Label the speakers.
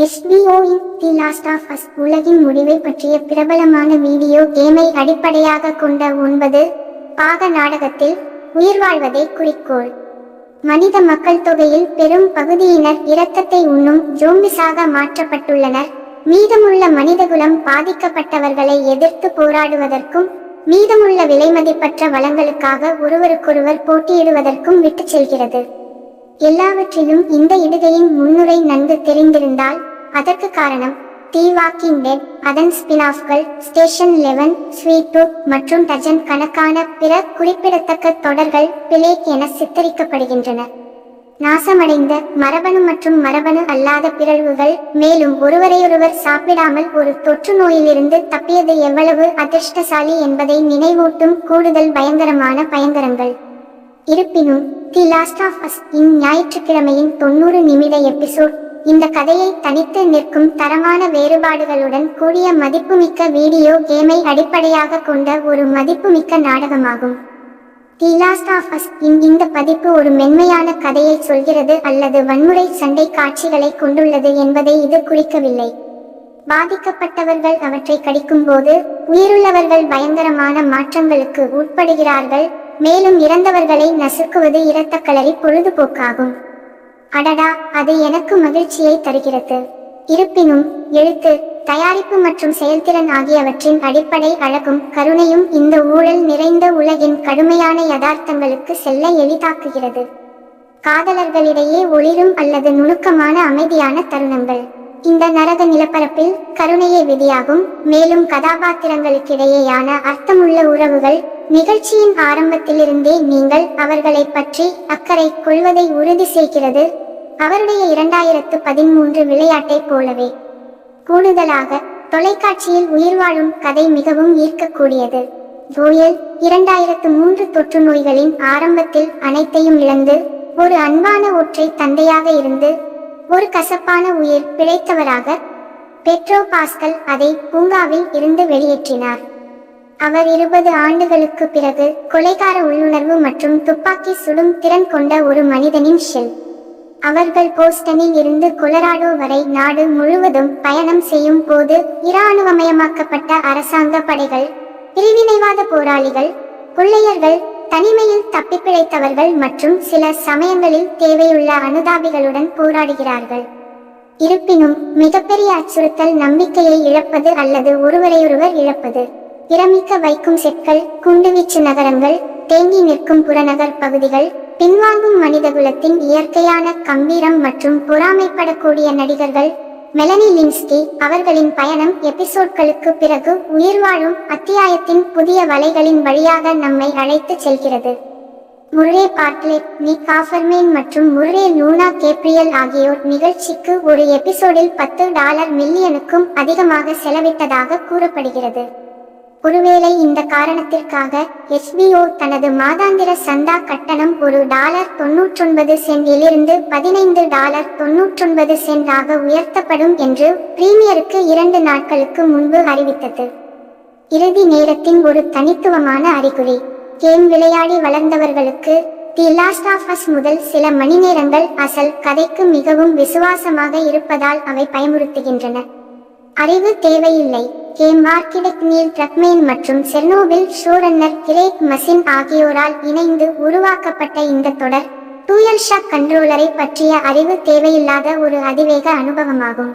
Speaker 1: HBO-இன் the last of us உலகின் முடிவை பற்றிய பிரபலமான வீடியோ கேமை அடிப்படையாக கொண்ட 9 பாக நாடகத்தில் உயிர் வாழ்வதே குறிக்கோள். மனித மக்கள் தொகையில் பெரும் பகுதியினர் இரத்தத்தை உண்ணும் ஜோம்பிஸாக மாற்றப்பட்டுள்ளனர். மீதமுள்ள மனிதகுலம் பாதிக்கப்பட்டவர்களை எதிர்த்து போராடுவதற்கும் மீதமுள்ள விலைமதிப்பற்ற வளங்களுக்காக ஒருவருக்கொருவர் போட்டியிடுவதற்கும் விட்டுச் செல்கிறது. எல்லாவற்றிலும் இந்த இடுகையின் முன்னுரை நன்கு தெரிந்திருந்தால் அதற்கு காரணம் தி வாக்கிங் டெட், அதன் ஸ்பின்-ஆஃப்கள் ஸ்டேஷன் 11, ஸ்வீட் டூத் மற்றும் டஜன் கணக்கான பிற குறிப்பிடத்தக்க தொடர்கள் பிளேக் என சித்தரிக்கப்படுகின்றன. நாசமடைந்த மரபணு மற்றும் மரபணு அல்லாத பிறழ்வுகள், மேலும் ஒருவரையொருவர் சாப்பிடாமல் ஒரு தொற்று நோயிலிருந்து தப்பியது எவ்வளவு அதிர்ஷ்டசாலி என்பதை நினைவூட்டும் கூடுதல் பயங்கரமான பயங்கரங்கள். இருப்பினும் தி லாஸ்ட் ஆஃப் அஸ் இன் ஞாயிற்றுக்கிழமையின் 90 நிமிட எபிசோட் இந்த கதையை தனித்து நிற்கும் தரமான வேறுபாடுகளுடன் கூடிய மதிப்புமிக்க வீடியோ கேமை அடிப்படையாக கொண்ட ஒரு மதிப்புமிக்க நாடகமாகும். தி லாஸ்ட் ஆஃப் அஸ் இன் இந்த பதிப்பு ஒரு மென்மையான கதையை சொல்கிறது அல்லது வன்முறை சண்டை காட்சிகளை கொண்டுள்ளது என்பதை இது குறிக்கவில்லை. பாதிக்கப்பட்டவர்கள் அவற்றை கடிக்கும்போது உயிருள்ளவர்கள் பயங்கரமான மாற்றங்களுக்கு உட்படுகிறார்கள், மேலும் இறந்தவர்களை நசுக்குவது இரத்தக்களரி பொழுதுபோக்காகும். அடடா, அது எனக்கு மகிழ்ச்சியை தருகிறது. இருப்பினும் எழுத்து, தயாரிப்பு மற்றும் செயல்திறன் ஆகியவற்றின் அடிப்படை அழகும் கருணையும் இந்த ஊழல் நிறைந்த உலகின் கடுமையான யதார்த்தங்களுக்கு செல்ல எளிதாக்குகிறது. காதலர்களிடையே ஒளிரும் அல்லது நுணுக்கமான அமைதியான தருணங்கள். இந்த நரக நிலப்பரப்பில் கருணையே விதியாகும், மேலும் கதாபாத்திரங்களுக்கிடையேயான அர்த்தமுள்ள உறவுகள் நிகழ்ச்சியின் ஆரம்பத்திலிருந்தே நீங்கள் அவர்களை பற்றி அக்கறை கொள்வதை உறுதி செய்கிறது, அவருடைய 2013 விளையாட்டைப் போலவே. கூடுதலாக தொலைக்காட்சியில் உயிர்வாழும் கதை மிகவும் ஈர்க்கக்கூடியது. ஜோயல் 2003 தொற்று நோய்களின் ஆரம்பத்தில் அனைத்தையும் இழந்து ஒரு அன்பான ஒற்றை தந்தையாக இருந்து ஒரு கசப்பான உயிர் பிழைத்தவராக பெட்ரோ பாஸ்கல் அதை பூங்காவில் இருந்து வெளியேற்றினார். அவர் 20 ஆண்டுகளுக்கு பிறகு கொலைகார உள்ளுணர்வு மற்றும் துப்பாக்கி சுடும் திறன் கொண்ட ஒரு மனிதனின் ஷெல். அவர்கள் போஸ்டனில் இருந்து கொலராடோ வரை நாடு முழுவதும் பயணம் செய்யும் போது இராணுவமயமாக்கப்பட்ட அரசாங்க படைகள், பிரிவினைவாத போராளிகள், கொள்ளையர்கள், தனிமையில் தப்பிப்பிழைத்தவர்கள் மற்றும் சில சமயங்களில் தேவையுள்ள அனுதாபிகளுடன் போராடுகிறார்கள். இருப்பினும் மிகப்பெரிய அச்சுறுத்தல் நம்பிக்கையை இழப்பது அல்லது ஒருவரையொருவர் இழப்பது. பிரமிக்க வைக்கும் செட்கள், குண்டுவீச்சு நகரங்கள், தேங்கி நிற்கும் புறநகர் பகுதிகள், பின்வாங்கும் மனிதகுலத்தின் இயற்கையான கம்பீரம் மற்றும் பொறாமைப்படக்கூடிய நடிகர்கள். மெலனி லின்ஸ்கி அவர்களின் பயணம் எபிசோட்களுக்கு பிறகு உயிர்வாழும் அத்தியாயத்தின் புதிய வலைகளின் வழியாக நம்மை அழைத்து செல்கிறது. முர்ரே பார்ட்லெட், நிக் ஆஃபர்மேன் மற்றும் முர்ரே லூனா கேப்ரியல் ஆகியோர் நிகழ்ச்சிக்கு ஒரு எபிசோடில் $10 மில்லியனுக்கும் அதிகமாக செலவிட்டதாக கூறப்படுகிறது. ஒருவேளை இந்த காரணத்திற்காக HBO தனது மாதாந்திர சந்தா கட்டணம் $1.99 இலிருந்து $15.99 ஆக உயர்த்தப்படும் என்று பிரீமியருக்கு 2 நாட்களுக்கு முன்பு அறிவித்தது. இறுதி நேரத்தின் ஒரு தனித்துவமான அறிகுறி. கேம் விளையாடி வளர்ந்தவர்களுக்கு தி லாஸ்ட் ஆஃப் அஸ் முதல் சில மணிநேரங்கள் அசல் கதைக்கு மிகவும் விசுவாசமாக இருப்பதால் அவை பயமுறுத்துகின்றன. அறிவு தேவையில்லை. கேம் ஆர்கிடெக்ட் நீல் ட்ரக்மேன் மற்றும் செர்னோபில் ஷோரன்னர் கிரேக் மசின் ஆகியோரால் இணைந்து உருவாக்கப்பட்ட இந்த தொடர் டூயல் ஷாக் கண்ட்ரோலரை பற்றிய அறிவு தேவையில்லாத ஒரு அதிவேக அனுபவமாகும்.